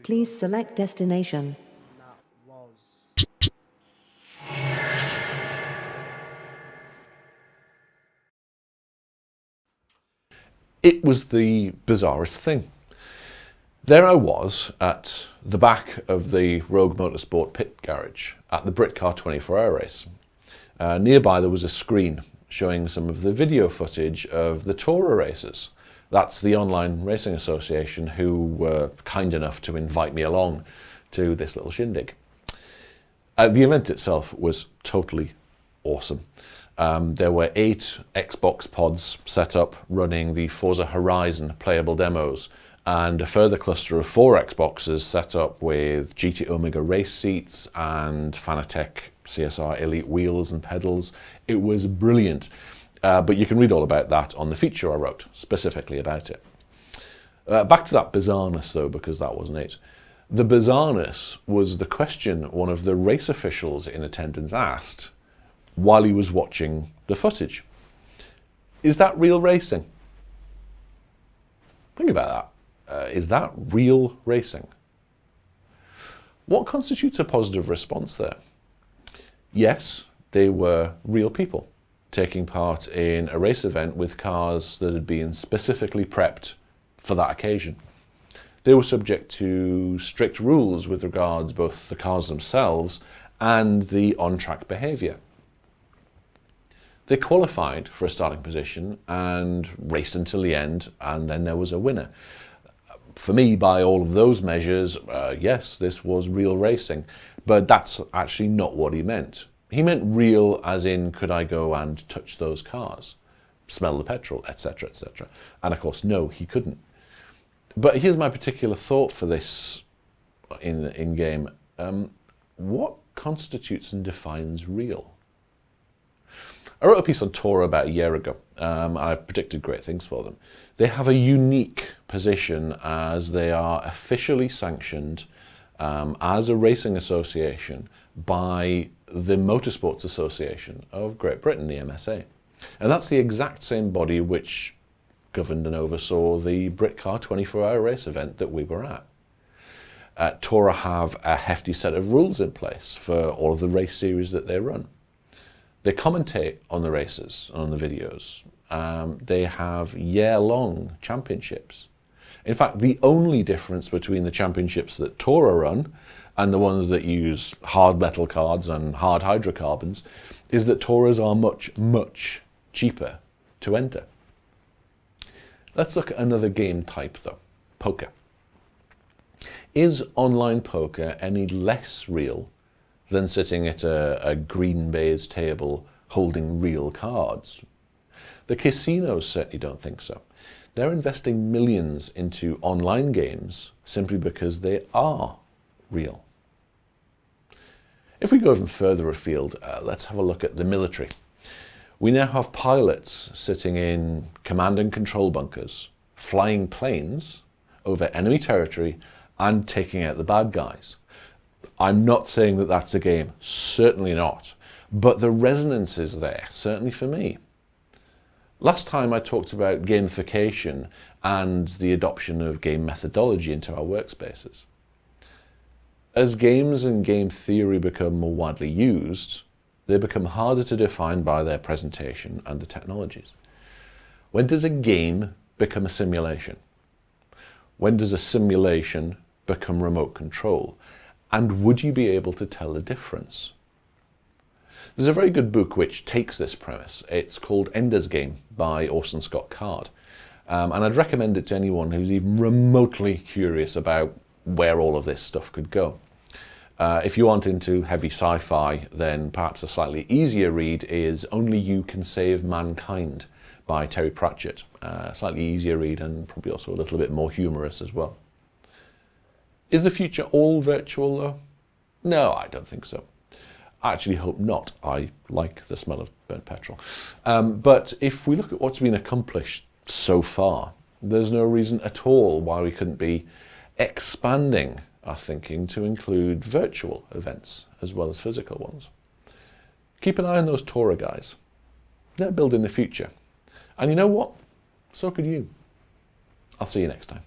Please select destination. It was the bizarrest thing. There I was at the back of the Rogue Motorsport pit garage at the Britcar 24-hour race. Nearby there was a screen showing some of the video footage of the Tourer races. That's the online racing association who were kind enough to invite me along to this little shindig. The event itself was totally awesome. There were 8 Xbox pods set up running the Forza Horizon playable demos, and a further cluster of 4 Xboxes set up with GT Omega race seats and Fanatec CSR Elite wheels and pedals. It was brilliant, but you can read all about that on the feature I wrote specifically about it. Back to that bizarreness though, because that wasn't it. The bizarreness was the question one of the race officials in attendance asked while he was watching the footage. Is that real racing? Think about that. Is that real racing? What constitutes a positive response there? Yes, they were real people taking part in a race event with cars that had been specifically prepped for that occasion. They were subject to strict rules with regards both the cars themselves and the on-track behaviour. They qualified for a starting position and raced until the end, and then there was a winner. For me, by all of those measures, yes, this was real racing, but that's actually not what he meant. He meant real as in, could I go and touch those cars, smell the petrol, etc., etc. And of course, no, he couldn't. But here's my particular thought for this in-game. What constitutes and defines real? I wrote a piece on Tourer about a year ago, and I've predicted great things for them. They have a unique position as they are officially sanctioned as a racing association by the Motorsports Association of Great Britain, the MSA. And that's the exact same body which governed and oversaw the Britcar 24-hour race event that we were at. Tourer have a hefty set of rules in place for all of the race series that they run. They commentate on the races, on the videos. They have year-long championships. In fact, the only difference between the championships that Tourer run and the ones that use hard metal cards and hard hydrocarbons is that Tourers are much, much cheaper to enter. Let's look at another game type though, poker. Is online poker any less real than sitting at a green baize table holding real cards? The casinos certainly don't think so. They're investing millions into online games simply because they are real. If we go even further afield, let's have a look at the military. We now have pilots sitting in command and control bunkers, flying planes over enemy territory and taking out the bad guys. I'm not saying that that's a game, certainly not, but the resonance is there, certainly for me. Last time I talked about gamification and the adoption of game methodology into our workspaces. As games and game theory become more widely used, they become harder to define by their presentation and the technologies. When does a game become a simulation? When does a simulation become remote control? And would you be able to tell the difference? There's a very good book which takes this premise. It's called Ender's Game by Orson Scott Card. And I'd recommend it to anyone who's even remotely curious about where all of this stuff could go. If you aren't into heavy sci-fi, then perhaps a slightly easier read is Only You Can Save Mankind by Terry Pratchett. Slightly easier read and probably also a little bit more humorous as well. Is the future all virtual though? No, I don't think so. I actually hope not. I like the smell of burnt petrol. But if we look at what's been accomplished so far, there's no reason at all why we couldn't be expanding our thinking to include virtual events as well as physical ones. Keep an eye on those Tourer guys. They're building the future. And you know what? So could you. I'll see you next time.